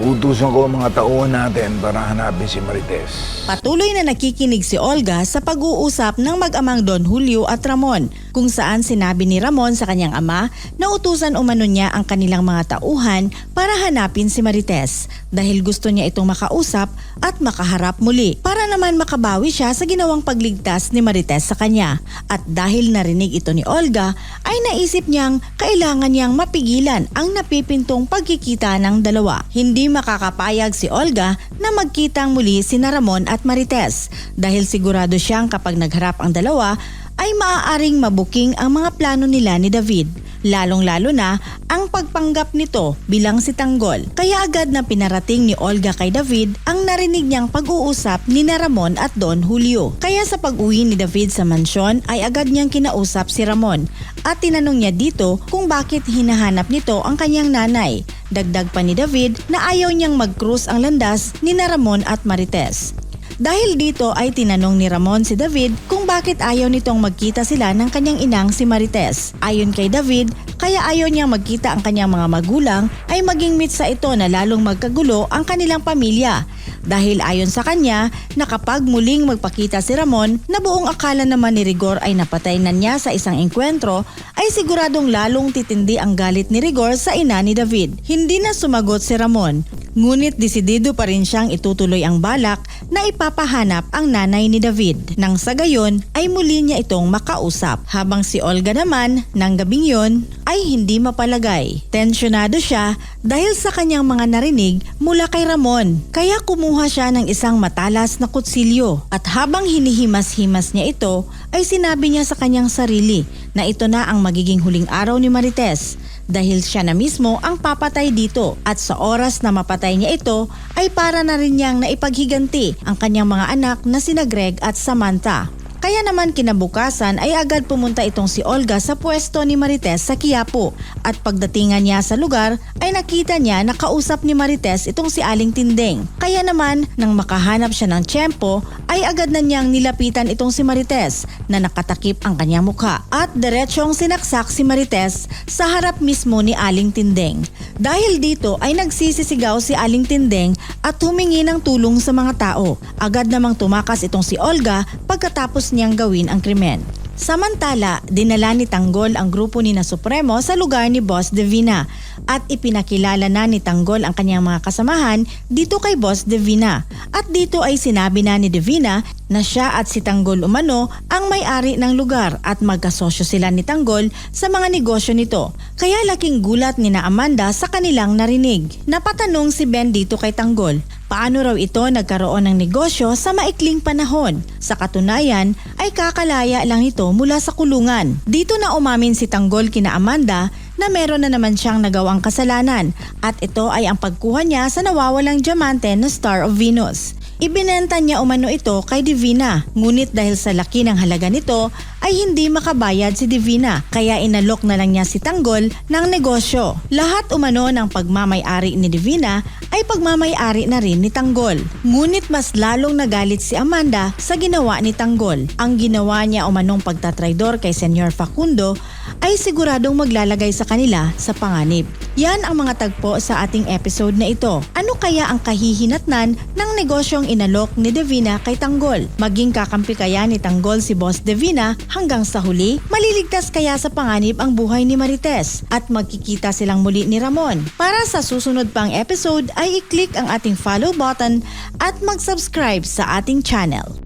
Utusan ko ang mga tauhan natin para hanapin si Marites. Patuloy na nakikinig si Olga sa pag-uusap ng mag-amang Don Julio at Ramon, kung saan sinabi ni Ramon sa kanyang ama na utusan umano niya ang kanilang mga tauhan para hanapin si Marites dahil gusto niya itong makausap at makaharap muli para naman makabawi siya sa ginawang pagligtas ni Marites sa kanya. At dahil narinig ito ni Olga ay naisip niyang kailangan niyang mapigilan ang napipintong pagkikita ng dalawa. Hindi makakapayag si Olga na magkitang muli sina Ramon at Marites dahil sigurado siyang kapag nagharap ang dalawa ay maaaring mabuking ang mga plano nila ni David, lalong-lalo na ang pagpanggap nito bilang si Tanggol. Kaya agad na pinarating ni Olga kay David ang narinig niyang pag-uusap ni Ramon at Don Julio. Kaya sa pag-uwi ni David sa mansyon ay agad niyang kinausap si Ramon at tinanong niya dito kung bakit hinahanap nito ang kanyang nanay. Dagdag pa ni David na ayaw niyang mag-cruise ang landas ni Ramon at Marites. Dahil dito ay tinanong ni Ramon si David kung bakit ayaw nitong magkita sila ng kanyang inang si Marites. Ayon kay David, kaya ayaw niyang magkita ang kanyang mga magulang ay maging mitsa ito na lalong magkagulo ang kanilang pamilya. Dahil ayon sa kanya na kapag muling magpakita si Ramon na buong akala naman ni Rigor ay napatay na niya sa isang engkwentro ay siguradong lalong titindi ang galit ni Rigor sa ina ni David. Hindi na sumagot si Ramon, ngunit desidido pa rin siyang itutuloy ang balak na ipapahanap ang nanay ni David. Nang sa gayon ay muli niya itong makausap. Habang si Olga naman ng gabing yon ay hindi mapalagay. Tensyonado siya dahil sa kanyang mga narinig mula kay Ramon. Kaya kumuha siya ng isang matalas na kutsilyo at habang hinihimas-himas niya ito ay sinabi niya sa kanyang sarili na ito na ang magiging huling araw ni Marites dahil siya na mismo ang papatay dito at sa oras na mapatay niya ito ay para na rin niyang naipaghiganti ang kanyang mga anak na sina Greg at Samantha. Kaya naman kinabukasan ay agad pumunta itong si Olga sa pwesto ni Marites sa Quiapo at pagdatingan niya sa lugar ay nakita niya na kausap ni Marites itong si Aling Tindeng. Kaya naman nang makahanap siya ng tiyempo ay agad na niyang nilapitan itong si Marites na nakatakip ang kanyang mukha at diretsyong sinaksak si Marites sa harap mismo ni Aling Tindeng. Dahil dito ay nagsisisigaw si Aling Tindeng at humingi ng tulong sa mga tao. Agad namang tumakas itong si Olga pagkatapos niyang gawin ang krimen. Samantala, dinala ni Tanggol ang grupo ni na Supremo sa lugar ni Boss Divina at ipinakilala na ni Tanggol ang kanyang mga kasamahan dito kay Boss Divina. At dito ay sinabi na ni Divina na siya at si Tanggol umano ang may-ari ng lugar at magkasosyo sila ni Tanggol sa mga negosyo nito. Kaya laking gulat ni na Amanda sa kanilang narinig. Napatanong si Ben dito kay Tanggol, paano raw ito nagkaroon ng negosyo sa maikling panahon? Sa katunayan ay kakalaya lang ito mula sa kulungan. Dito na umamin si Tanggol kina Amanda na meron na naman siyang nagawang kasalanan at ito ay ang pagkuha niya sa nawawalang diamante na Star of Venus. Ibinenta niya umano ito kay Divina, ngunit dahil sa laki ng halaga nito ay hindi makabayad si Divina kaya inalok na lang niya si Tanggol ng negosyo. Lahat umano ng pagmamay-ari ni Divina ay pagmamay-ari na rin ni Tanggol. Ngunit mas lalong nagalit si Amanda sa ginawa ni Tanggol. Ang ginawa niya umanong pagtatraidor kay Senyor Facundo ay siguradong maglalagay sa kanila sa panganib. Yan ang mga tagpo sa ating episode na ito. Ano kaya ang kahihinatnan ng negosyong inalok ni Divina kay Tanggol? Maging kakampi kaya ni Tanggol si Boss Divina hanggang sa huli? Maliligtas kaya sa panganib ang buhay ni Marites? At magkikita silang muli ni Ramon? Para sa susunod pang episode ay i-click ang ating follow button at mag-subscribe sa ating channel.